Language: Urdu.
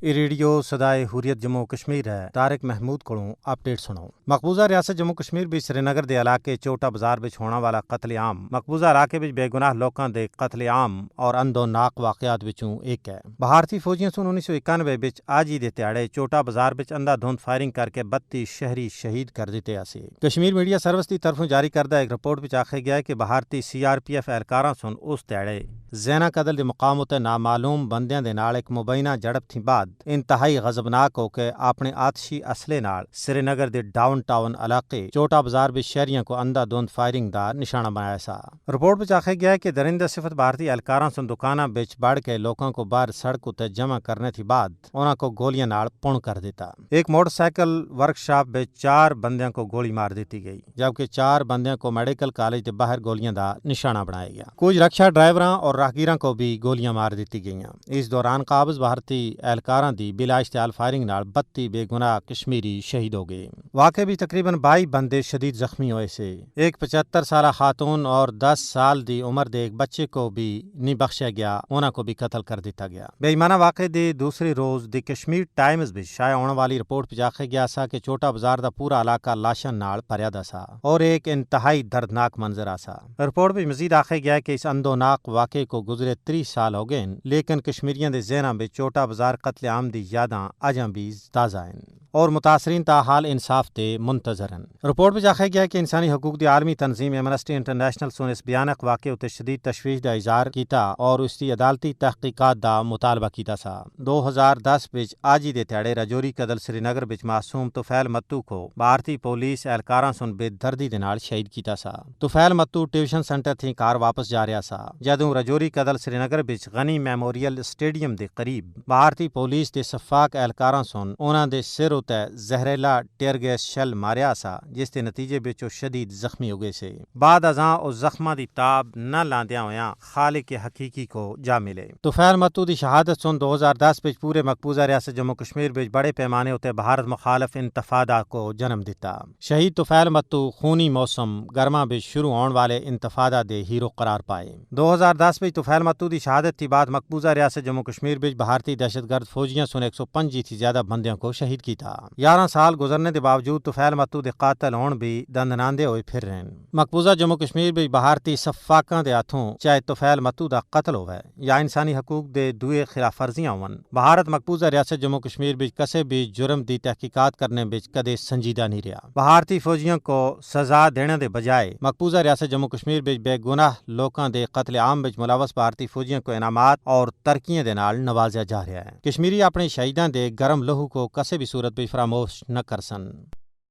ریڈیو صدائے حریت جموں کشمیر ہے۔ طارق محمود کو اپڈیٹ سنو۔ مقبوضہ ریاست جموں کشمیر بھی سری نگر دے علاقے چوٹا بازار بچ ہونے والا قتل عام مقبوضہ علاقے بچ بے گناہ لوکاں دے قتل عام اور اندوناک واقعات وچوں ایک ہے۔ بھارتی فوجیاں سن 1991 بچ آجی دے تیاڑے چوٹا بازار بچ اندھا دھند فائرنگ کر کے 32 شہری شہید کر دیتے آسی۔ کشمیر میڈیا سروس دی طرفوں جاری کردہ ایک رپورٹ وچ آکھیا گیا ہے کہ بھارتی CRPF اہلکاراں سن اس تیاڑے زینا قتل دے مقام اتے نامعلوم بندیاں دے نال ایک مبینہ جھڑپ تھی بعد انتہائی غضبناک ہو کے اپنے آتشی اسلحے نال سری نگر دے ڈاؤن ٹاؤن علاقے چوٹا بازار بچ شہریاں کو اندھا دھند فائرنگ دا نشانہ بنایا سا۔ رپورٹ وچ آکھیا گیا ہے کہ درندہ صفت بھارتی اہلکاراں سن دکاناں بچ بڑھ کے لوکاں کو باہر سڑک اتے جمع کرنے تھی بعد انہاں کو گولیاں نال پون کر دیتا۔ ایک موٹر سائیکل ورکشاپ بچ 4 بندیاں کو گولی مار دیتی گئی جبکہ 4 بندیاں کو میڈیکل کالج دے باہر گولیاں دا نشانہ بنایا گیا۔ کچھ رکشا ڈرائیوراں اور راہگیراں کو بھی گولیاں مار دیتی گئیاں۔ اس دوران قابض بھارتی اہلکاراں دی بلا اشتعال فائرنگ نال 32 بے گناہ کشمیری شہید ہو گئے۔ واقعے بھی تقریباً 22 بندے شدید زخمی ہوئے سے۔ ایک 75 سالہ خاتون اور 10 سال دی عمر دے ایک بچے کو بھی نہیں بخشا گیا، انہاں کو بھی قتل کر دیتا گیا۔ بے ایمانہ واقعے دے دوسری روز دی کشمیر ٹائمز بھی شائع ہونے والی رپورٹ پہ آکھیا گیا سا کہ چوٹا بازار دا پورا علاقہ لاشاں نال بھریا دا سا اور ایک انتہائی دردناک منظر آسا۔ رپورٹ بھی مزید آکھیا گیا کہ اس اندوناک واقعے کو گزرے 30 سال ہو گئے لیکن کشمیریاں دے ذہناں میں چوٹا بازار قتل عام دی یاداں اجاں بھی تازہ ہیں اور متاثرین تاحال انصاف تے منتظر ہیں۔ رپورٹ میں آکھیا گیا کہ انسانی حقوق دی عالمی تنظیم ایمنسٹی انٹرنیشنل سن اس بیانک واقعے اتے شدید تشویش دا اظہار کیتا اور اس دی عدالتی تحقیقات دا مطالبہ کیتا سا۔ 2010 بچ آجی دے تیاڑے راجوری کدل سری نگر بچ معصوم طفیل متو کو بھارتی پولیس اہلکاراں سن بے دردی دے نال شہید کیتا سا۔ طفیل متو ٹیوشن سینٹر تھی کار واپس جا رہا سا جدوں راجوری کدل سری نگر بچ غنی میموریل اسٹیڈیم دے قریب بھارتی پولیس دے شفاق اہلکاراں سن انہاں دے سر اتے زہریلا ٹیئر گیس شل ماریا سا جس دے نتیجے وچ او شدید زخمی ہو گئے سے۔ بعد ازاں او زخماں دی تاب نہ لاندیاں ہویاں خالق حقیقی کو جا ملے۔ طفیل متو دی شہادت سن 2010 وچ پورے مقبوضہ ریاست جموں کشمیر وچ بڑے پیمانے اتے بھارت مخالف انتفاضہ کو جنم دیتا۔ شہید طفیل متو خونی موسم گرما وچ شروع ہون والے انتفاضہ دے ہیرو قرار پائے۔ 2010 وچ طفیل متو دی شہادت تھی بعد مقبوضہ ریاست جموں کشمیر وچ بھارتی دہشت گرد فوجیاں سن 105 تھی زیادہ بندیاں کو شہید کیتا۔ 11 سال گزرنے دے باوجود طفیل متو دے قاتل ہون بھی دندناندے ہوئے پھر رہے ہیں۔ مقبوضہ جموں کشمیر وچ بھارتی شفاقاں دے ہاتھوں چاہے طفیل متو دا قتل ہوئے یا انسانی حقوق دے دوئے خلاف ورزیاں ہون، بھارت مقبوضہ ریاست جموں کشمیر وچ کسے بھی جرم دی تحقیقات کرنے وچ کدے سنجیدہ نہیں رہا۔ بھارتی فوجیوں کو سزا دینے دے بجائے مقبوضہ ریاست جموں کشمیر وچ بے گناہ لوکاں دے قتل عام وچ ملوث بھارتی فوجیوں کو انعامات اور ترقیاں دے نال نوازیا جا رہا ہے۔ کشمیری اپنے شہیداں دے گرم لہو کو کسے بھی صورت وچ فراموش نہ کر سن۔